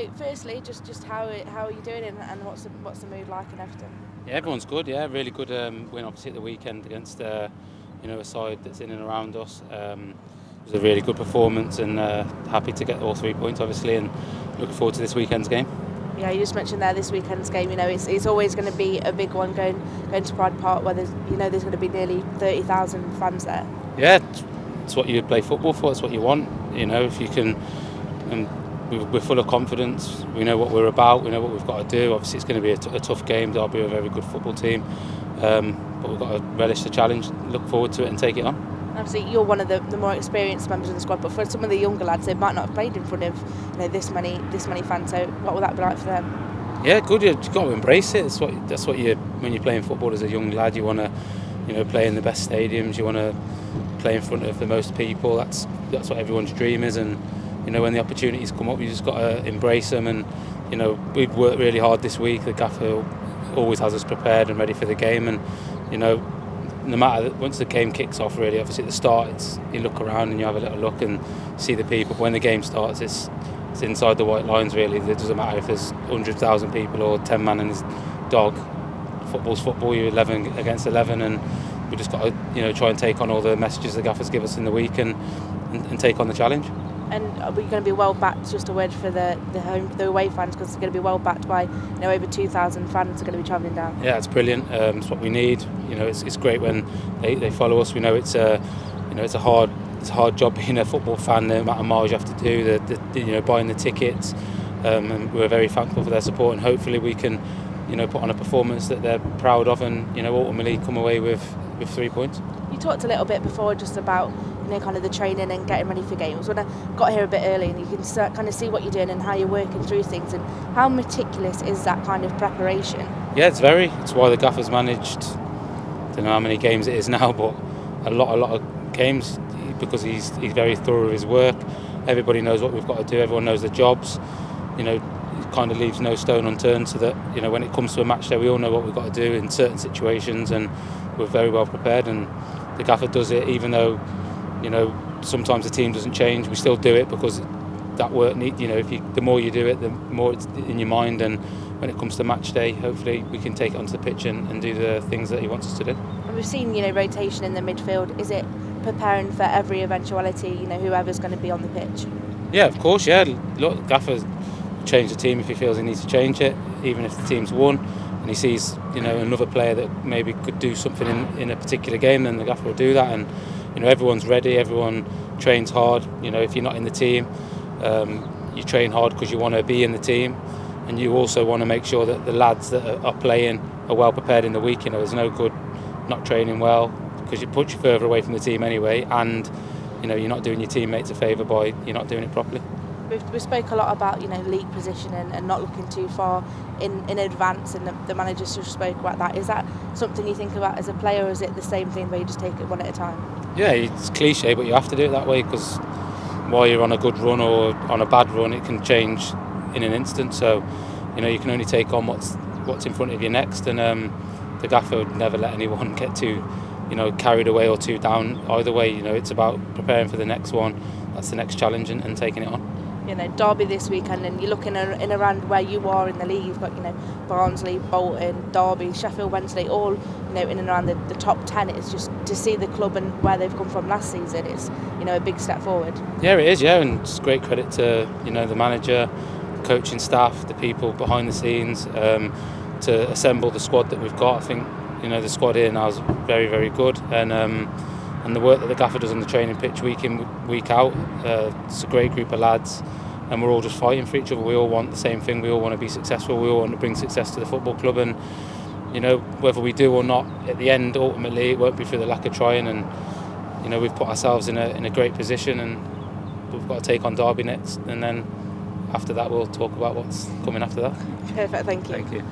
So firstly, just how are you doing and what's the mood like in Everton? Yeah, everyone's good. Yeah, really good win obviously at the weekend against a side that's in and around us. It was a really good performance and happy to get all 3 points obviously, and looking forward to this weekend's game. Yeah, you just mentioned there this weekend's game. It's always going to be a big one going to Pride Park where there's going to be nearly 30,000 fans there. Yeah, it's what you play football for. It's what you want. If you can. We're full of confidence. We know what we're about. We know what we've got to do. Obviously, it's going to be a tough game. Derby are a very good football team, but we've got to relish the challenge, look forward to it, and take it on. Obviously, you're one of the more experienced members of the squad, but for some of the younger lads, they might not have played in front of this many fans. So, what will that be like for them? Yeah, good. You've got to embrace it. That's what you when you're playing football as a young lad. You want to play in the best stadiums. You want to play in front of the most people. That's what everyone's dream is, and when the opportunities come up, you just got to embrace them. And we've worked really hard this week. The gaffer always has us prepared and ready for the game. And no matter once the game kicks off, really, obviously at the start, you look around and you have a little look and see the people. But when the game starts, it's inside the white lines. Really, it doesn't matter if there's 100,000 people or 10 man and his dog. Football's football. You're 11 against 11, and we just got to try and take on all the messages the gaffers give us in the week and take on the challenge. And are we going to be well backed? Just a word for the away fans, because it's going to be well backed by over 2,000 fans are going to be travelling down. Yeah, it's brilliant. It's what we need. It's great when they follow us. We know it's a hard job being a football fan. No matter miles you have to do, the buying the tickets, and we're very thankful for their support. And hopefully we can put on a performance that they're proud of, and ultimately come away with 3 points. You talked a little bit before just about kind of the training and getting ready for games. When I got here a bit early, and you can kind of see what you're doing and how you're working through things, and how meticulous is that kind of preparation? Yeah, it's why the gaffer's managed, I don't know how many games it is now, but a lot of games, because he's very thorough with his work. Everybody knows what we've got to do. Everyone knows their jobs. It kind of leaves no stone unturned, so that when it comes to a match day, we all know what we've got to do in certain situations, and we're very well prepared. And the gaffer does it, even though sometimes the team doesn't change. We still do it because that work the more you do it, the more it's in your mind. And when it comes to match day, hopefully we can take it onto the pitch and do the things that he wants us to do. And we've seen rotation in the midfield. Is it preparing for every eventuality? Whoever's going to be on the pitch. Yeah, of course. Yeah, look, gaffer's change the team if he feels he needs to change it, even if the team's won and he sees another player that maybe could do something in a particular game, then the gaffer will do that. And everyone's ready, everyone trains hard. If you're not in the team, you train hard because you want to be in the team, and you also want to make sure that the lads that are playing are well prepared in the week. There's no good not training well, because it puts you further away from the team anyway, and you're not doing your teammates a favour by you're not doing it properly. We spoke a lot about league positioning and not looking too far in advance, and the manager just spoke about that. Is that something you think about as a player, or is it the same thing where you just take it one at a time? Yeah, it's cliche, but you have to do it that way, because while you're on a good run or on a bad run, it can change in an instant. So you can only take on what's in front of you next, and the gaffer would never let anyone get too carried away or too down either way. It's about preparing for the next one. That's the next challenge, and taking it on. Derby this weekend, and you're looking in around where you are in the league. You've got Barnsley, Bolton, Derby, Sheffield Wednesday, all in and around the top 10. It's just to see the club and where they've come from last season. It's a big step forward. Yeah, it is. Yeah, and it's great credit to the manager, the coaching staff, the people behind the scenes, to assemble the squad that we've got. I think the squad here now is very, very good, and the work that the gaffer does on the training pitch week in, week out, it's a great group of lads, and we're all just fighting for each other. We all want the same thing. We all want to be successful. We all want to bring success to the football club, and whether we do or not, at the end, ultimately, it won't be through the lack of trying. And we've put ourselves in a great position, and we've got to take on Derby next, and then after that we'll talk about what's coming after that. Perfect, thank you. Thank you.